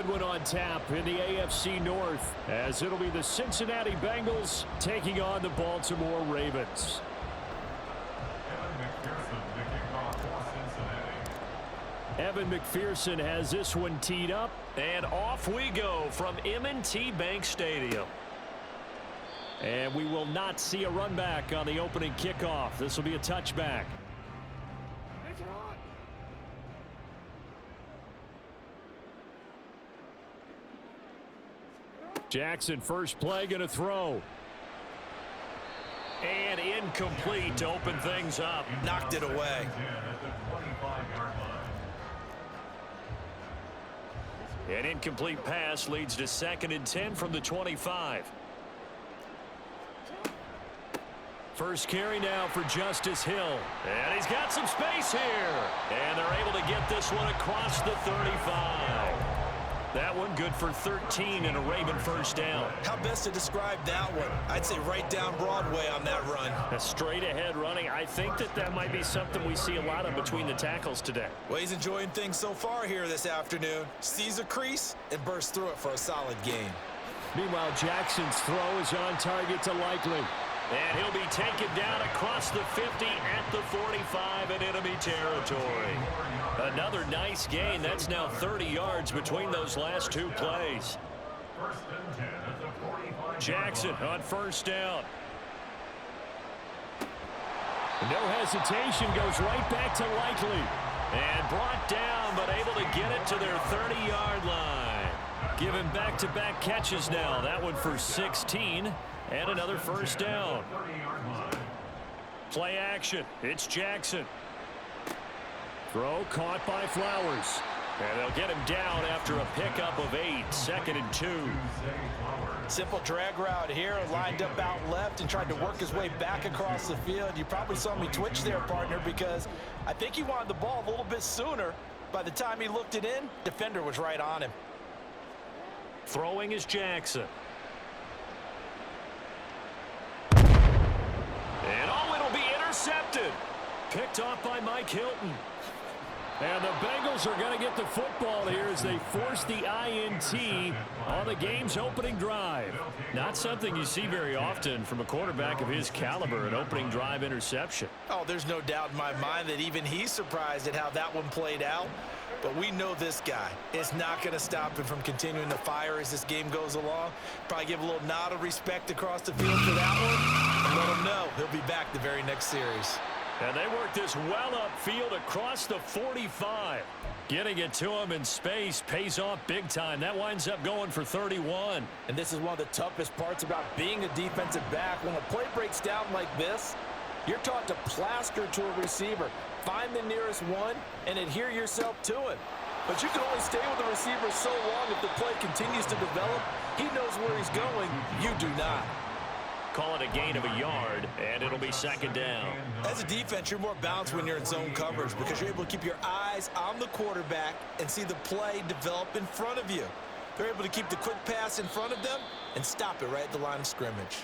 good one on tap in the AFC North, as it'll be the Cincinnati Bengals taking on the Baltimore Ravens. Evan McPherson has this one teed up, and off we go from M&T Bank Stadium. And we will not see a run back on the opening kickoff. This will be a touchback. Jackson, first play, going to throw. And incomplete to open things up. Knocked it away. An incomplete pass leads to 2nd and 10 from the 25. First carry now for Justice Hill. And he's got some space here. And they're able to get this one across the 35. That one good for 13 and a Raven first down. How best to describe that one? I'd say right down Broadway on that run. A straight ahead running. I think that might be something we see a lot of between the tackles today. Well, he's enjoying things so far here this afternoon. Sees a crease and bursts through it for a solid gain. Meanwhile, Jackson's throw is on target to Likely. And he'll be taken down across the 50 at the 45 in enemy territory. Another nice gain. That's now 30 yards between those last two plays. Jackson on first down. No hesitation, goes right back to Likely. And brought down, but able to get it to their 30-yard line. Given back-to-back catches now. That one for 16. And another first down. Play action. It's Jackson. Throw caught by Flowers. And they'll get him down after a pickup of 8. 2nd and 2. Simple drag route here. Lined up out left and tried to work his way back across the field. You probably saw me twitch there, partner, because I think he wanted the ball a little bit sooner. By the time he looked it in, defender was right on him. Throwing is Jackson. And it'll be intercepted. Picked off by Mike Hilton. And the Bengals are going to get the football here as they force the INT on the game's opening drive. Not something you see very often from a quarterback of his caliber, an opening drive interception. Oh, there's no doubt in my mind that even he's surprised at how that one played out. But we know this guy is not going to stop him from continuing to fire as this game goes along. Probably give a little nod of respect across the field for that one. And let him know he'll be back the very next series. And they work this well upfield across the 45. Getting it to him in space pays off big time. That winds up going for 31. And this is one of the toughest parts about being a defensive back. When a play breaks down like this, you're taught to plaster to a receiver. Find the nearest one and adhere yourself to him. But you can only stay with the receiver so long if the play continues to develop. He knows where he's going. You do not. Call it a gain of a yard, and it'll be 2nd down. As a defense, you're more balanced when you're in zone coverage because you're able to keep your eyes on the quarterback and see the play develop in front of you. They're able to keep the quick pass in front of them and stop it right at the line of scrimmage.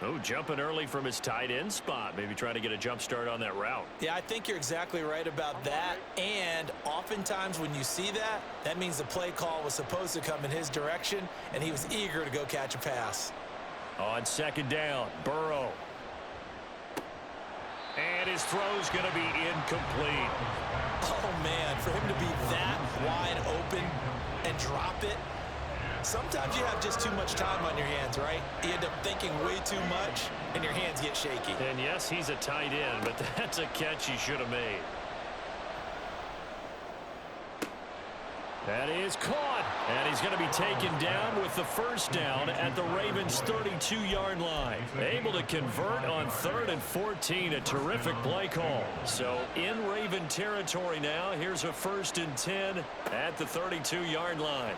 Oh, jumping early from his tight end spot. Maybe trying to get a jump start on that route. Yeah, I think you're exactly right about that. And oftentimes when you see that, that means the play call was supposed to come in his direction, and he was eager to go catch a pass. On 2nd down, Burrow. And his throw's going to be incomplete. Oh, man, for him to be that wide open and drop it, sometimes you have just too much time on your hands, right? You end up thinking way too much, and your hands get shaky. And yes, he's a tight end, but that's a catch he should have made. That is caught, and he's going to be taken down with the first down at the Ravens' 32-yard line. Able to convert on 3rd and 14, a terrific play call. So in Raven territory now, here's a 1st and 10 at the 32-yard line.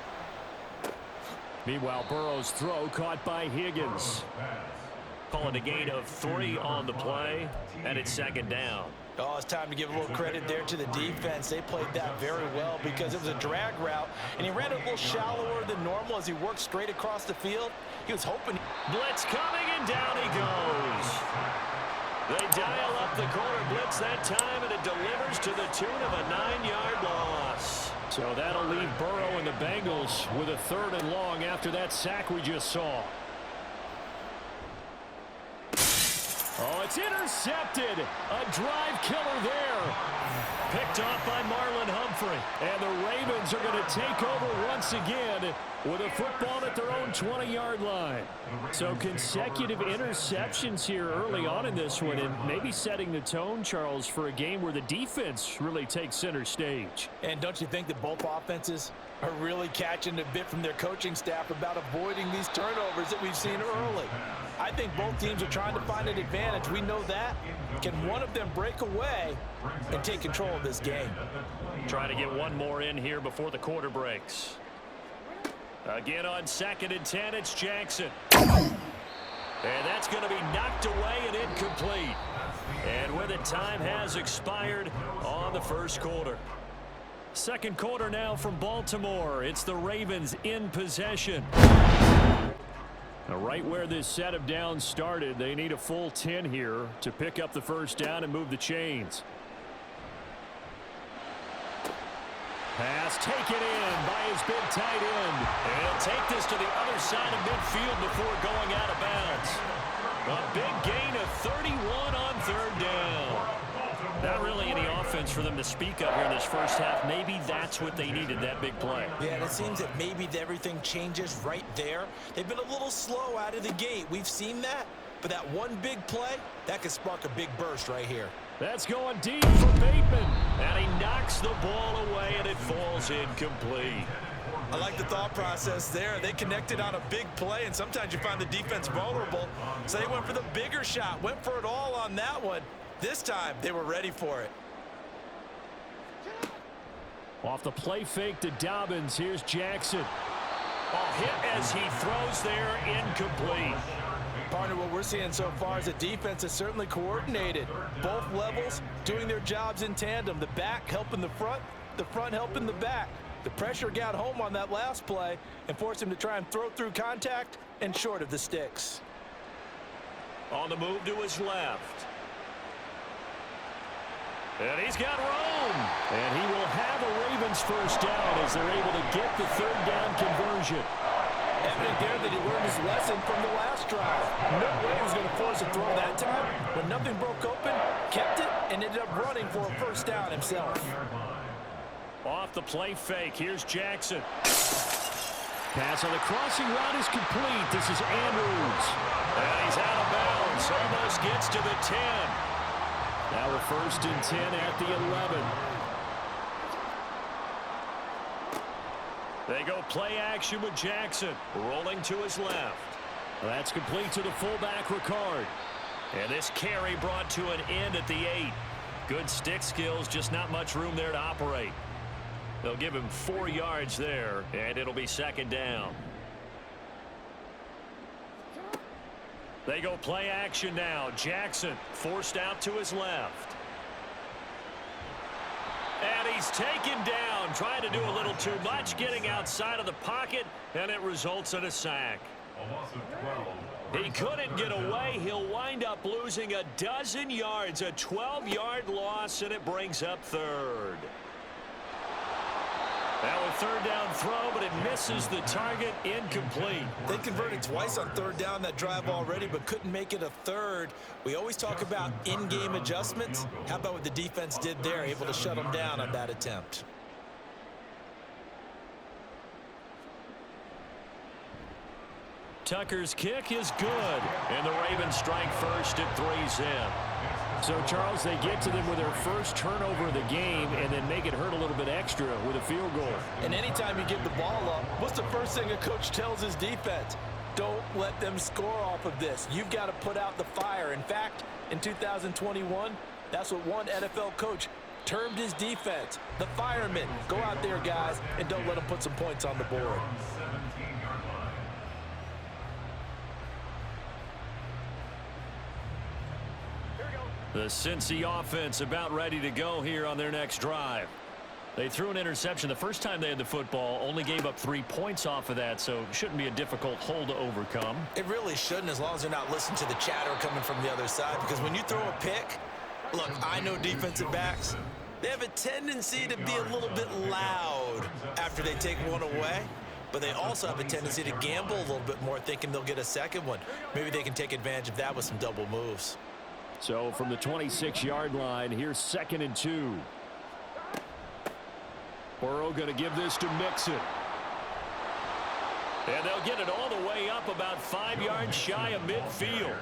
Meanwhile, Burrow's throw caught by Higgins. Calling a gain of 3 on the play, and it's 2nd down. Oh, it's time to give a little credit there to the defense. They played that very well because it was a drag route, and he ran it a little shallower than normal as he worked straight across the field. He was hoping. Blitz coming, and down he goes. They dial up the corner blitz that time, and it delivers to the tune of a 9-yard loss. So that'll leave Burrow and the Bengals with a 3rd and long after that sack we just saw. Oh, it's intercepted. A drive killer there. Picked off by Marlon Humphrey. And the Ravens are going to take over once again with a football at their own 20-yard line. So consecutive interceptions here early on in this one, and maybe setting the tone, Charles, for a game where the defense really takes center stage. And don't you think that both offenses are really catching a bit from their coaching staff about avoiding these turnovers that we've seen early? I think both teams are trying to find an advantage. We know that. Can one of them break away and take control of this game? Trying to get one more in here before the quarter breaks. Again on 2nd and 10, it's Jackson. And that's going to be knocked away and incomplete. And with it, time has expired on the first quarter. Second quarter now from Baltimore. It's the Ravens in possession. Now, right where this set of downs started, they need a full 10 here to pick up the first down and move the chains. Pass taken in by his big tight end. And he'll take this to the other side of midfield before going out of bounds. A big gain of 31 on 3rd down. Not really any offense for them to speak of here in this first half. Maybe that's what they needed, that big play. Yeah, and it seems that maybe everything changes right there. They've been a little slow out of the gate. We've seen that. But that one big play, that could spark a big burst right here. That's going deep for Bateman. And he knocks the ball away, and it falls incomplete. I like the thought process there. They connected on a big play, and sometimes you find the defense vulnerable. So they went for the bigger shot, went for it all on that one. This time, they were ready for it. Off the play fake to Dobbins, here's Jackson. Hit as he throws there, incomplete. Partner, what we're seeing so far is the defense is certainly coordinated. Both levels doing their jobs in tandem. The back helping the front helping the back. The pressure got home on that last play and forced him to try and throw through contact and short of the sticks. On the move to his left. And he's got room. And he will have a Ravens first down as they're able to get the 3rd down conversion. Evident there that he learned his lesson from the last drive. No way he was going to force a throw that time. When nothing broke open, kept it, and ended up running for a first down himself. Off the play fake, here's Jackson. Pass on the crossing route is complete. This is Andrews. And he's out of bounds. Almost gets to the 10. Now a 1st and 10 at the 11. They go play action with Jackson. Rolling to his left. That's complete to the fullback, Ricard. And this carry brought to an end at the 8. Good stick skills, just not much room there to operate. They'll give him 4 yards there, and it'll be 2nd down. They go play action now. Jackson forced out to his left. And he's taken down, trying to do a little too much, getting outside of the pocket, and it results in a sack. He couldn't get away. He'll wind up losing a dozen yards, a 12-yard loss, and it brings up 3rd. Now a 3rd down throw, but it misses the target, incomplete. They converted twice on 3rd down that drive already, but couldn't make it a 3rd. We always talk about in-game adjustments. How about what the defense did there, able to shut them down on that attempt? Tucker's kick is good, and the Ravens strike first at 3-zip. So, Charles, they get to them with their first turnover of the game and then make it hurt a little bit extra with a field goal. And anytime you give the ball up, what's the first thing a coach tells his defense? Don't let them score off of this. You've got to put out the fire. In fact, in 2021, that's what one NFL coach termed his defense. The firemen. Go out there, guys, and don't let them put some points on the board. The Cincy offense about ready to go here on their next drive. They threw an interception the first time they had the football, only gave up 3 points off of that, so it shouldn't be a difficult hole to overcome. It really shouldn't, as long as they're not listening to the chatter coming from the other side, because when you throw a pick, look, I know defensive backs, they have a tendency to be a little bit loud mode after they take one away, but they also have a tendency to gamble a little bit more, thinking they'll get a second one. Maybe they can take advantage of that with some double moves. So from the 26-yard line, here's 2nd and 2. Burrow going to give this to Mixon. And they'll get it all the way up about 5 yards shy of midfield.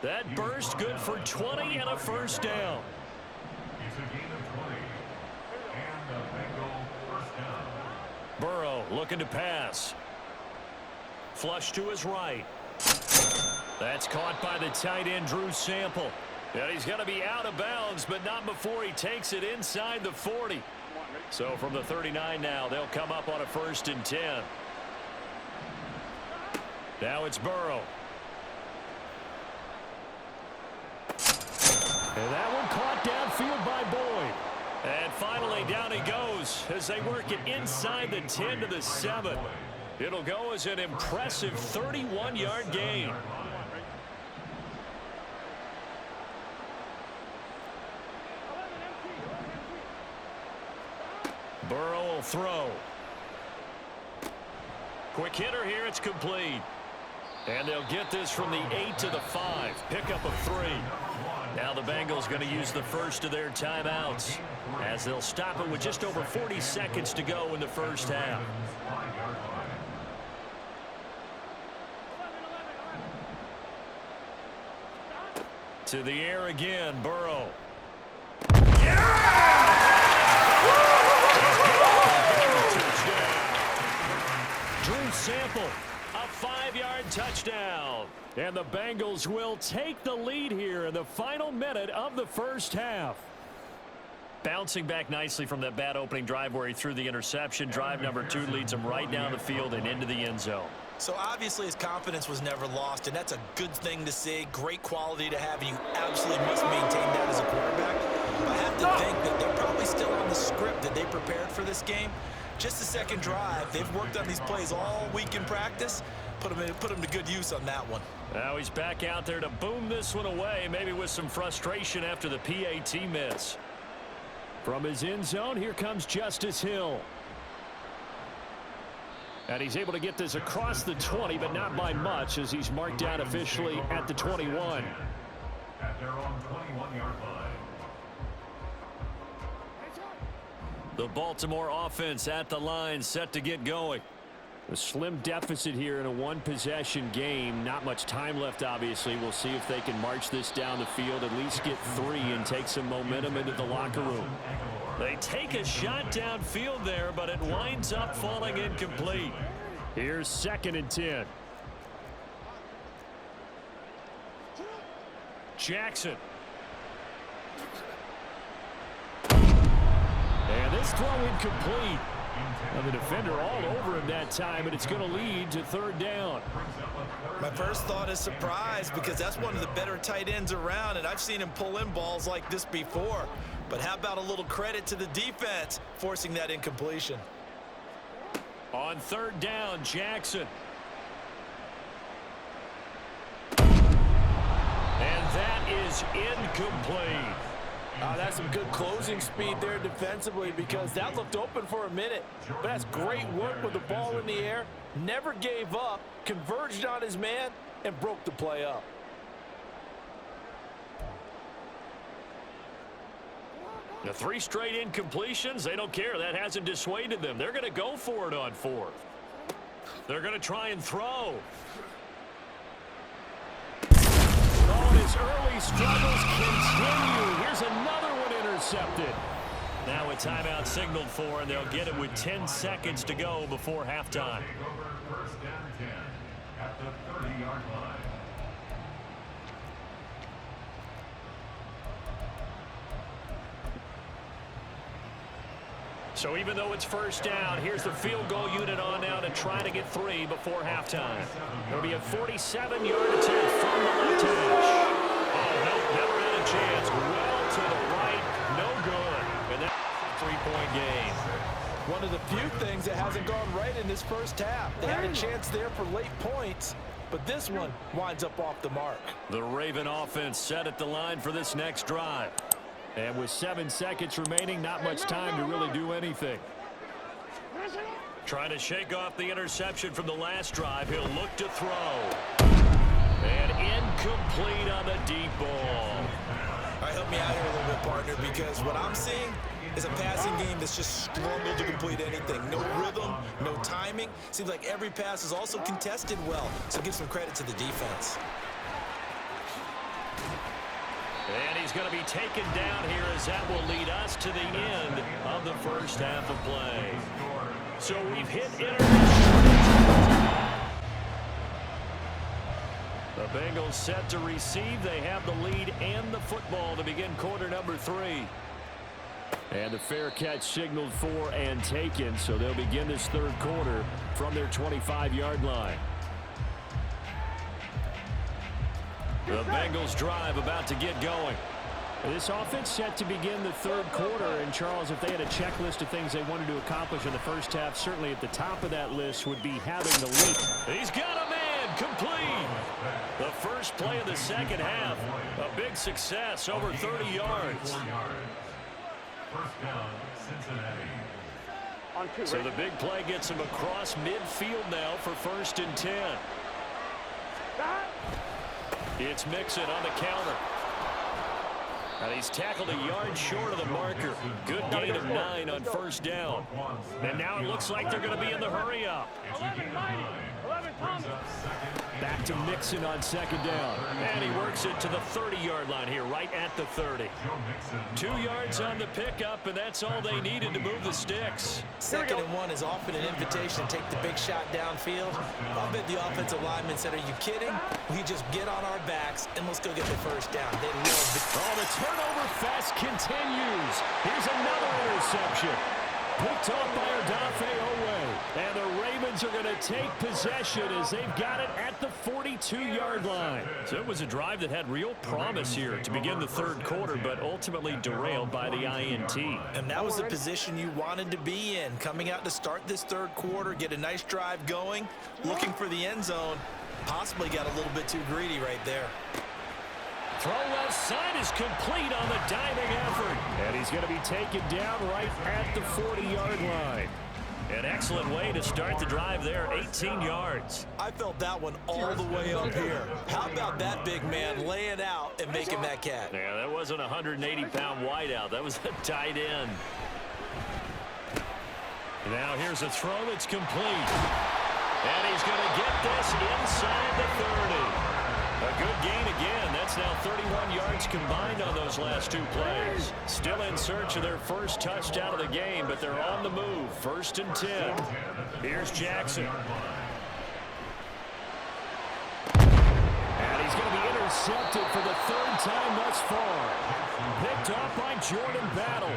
That burst good for 20 and a first down. Burrow looking to pass. Flush to his right. That's caught by the tight end, Drew Sample. And he's going to be out of bounds, but not before he takes it inside the 40. So from the 39 now, they'll come up on a 1st and 10. Now it's Burrow. And that one caught downfield by Boyd. And finally down he goes as they work it inside the 10 to the 7. It'll go as an impressive 31-yard gain. Burrow will throw. Quick hitter here, it's complete. And they'll get this from the 8 to the 5. Pickup of 3. Now the Bengals going to use the first of their timeouts as they'll stop it with just over 40 seconds to go in the first half. To the air again, Burrow. Drew Sample, a 5-yard touchdown. And the Bengals will take the lead here in the final minute of the first half. Bouncing back nicely from that bad opening drive where he threw the interception. Drive number 2 leads him right down the field and into the end zone. So obviously his confidence was never lost, and that's a good thing to see. Great quality to have, and you absolutely must maintain that as a quarterback. But I have to think that they're probably still on the script that they prepared for this game. Just the second drive. They've worked on these plays all week in practice. Put them to good use on that one. Now he's back out there to boom this one away, maybe with some frustration after the PAT miss. From his end zone, here comes Justice Hill. And he's able to get this across the 20, but not by much, as he's marked down officially at the 21. At their own 21-yard line. The Baltimore offense at the line, set to get going. A slim deficit here in a one-possession game. Not much time left, obviously. We'll see if they can march this down the field, at least get 3 and take some momentum into the locker room. They take a shot downfield there, but it winds up falling incomplete. Here's 2nd and 10. Jackson. And this throw incomplete. And the defender all over him that time, and it's going to lead to 3rd down. My first thought is surprise, because that's one of the better tight ends around, and I've seen him pull in balls like this before. But how about a little credit to the defense forcing that incompletion? On 3rd down, Jackson. And that is incomplete. That's some good closing speed there defensively, because that looked open for a minute. But that's great work with the ball in the air. Never gave up, converged on his man, and broke the play up. The 3 straight incompletions, they don't care. That hasn't dissuaded them. They're going to go for it on 4th. They're going to try and throw. Oh, his early struggles continue. Here's another one intercepted. Now a timeout signaled for, and they'll get it with 10 seconds to go before halftime. First down 10 at the 30-yard line. So even though it's first down, here's the field goal unit on now to try to get 3 before halftime. It'll be a 47-yard attempt from the left hash. Oh, no, never had a chance. Well to the right, no good. And that's a 3-point game. One of the few things that hasn't gone right in this first half. They had a chance there for late points, but this one winds up off the mark. The Raven offense set at the line for this next drive. And with 7 seconds remaining, not much time to really do anything. Trying to shake off the interception from the last drive. He'll look to throw. And incomplete on the deep ball. All right, help me out here a little bit, partner, because what I'm seeing is a passing game that's just struggled to complete anything. No rhythm, no timing. Seems like every pass is also contested well, so give some credit to the defense. And he's going to be taken down here as that will lead us to the end of the first half of play. So we've hit intermission. The Bengals set to receive. They have the lead and the football to begin quarter number 3. And the fair catch signaled for and taken, so they'll begin this third quarter from their 25-yard line. The Bengals drive about to get going. This offense set to begin the third quarter, and Charles, if they had a checklist of things they wanted to accomplish in the first half, certainly at the top of that list would be having the lead. He's got a man, complete. The first play of the second half, a big success, over 30 yards. First down, Cincinnati. So the big play gets him across midfield now for 1st and 10. It's Mixon on the counter. And he's tackled a yard short of the marker. Good gain of 9 on first down. And now it looks like they're going to be in the hurry up. Back to Mixon on second down. And he works it to the 30-yard line here, right at the 30. 2 yards on the pickup, and that's all they needed to move the sticks. 2nd and 1 is often an invitation to take the big shot downfield. I'll bet the offensive lineman said, are you kidding? We just get on our backs and let's go get the first down. They love the... Oh, the turnover fest continues. Here's another interception. Picked off by Odafe Owe. And the Ravens are going to take possession as they've got it at the 42-yard line. So it was a drive that had real promise here to begin the third quarter, but ultimately derailed by the INT. And that was the position you wanted to be in. Coming out to start this third quarter, get a nice drive going, looking for the end zone. Possibly got a little bit too greedy right there. Throw left side is complete on the diving effort. And he's going to be taken down right at the 40-yard line. An excellent way to start the drive there, 18 yards. I felt that one all the way up here. How about that big man laying out and making that catch? Yeah, that wasn't a 180-pound wideout. That was a tight end. Now here's a throw that's complete. And he's going to get this inside the 30. A good gain again. That's now 31 yards combined on those last 2 plays. Still in search of their first touchdown of the game, but they're on the move. 1st and 10. Here's Jackson. And he's going to be intercepted for the 3rd time thus far. Picked off by Jordan Battle.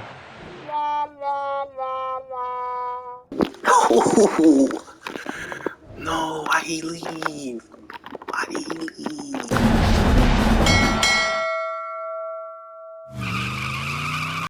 No, why he leave? Why did he leave?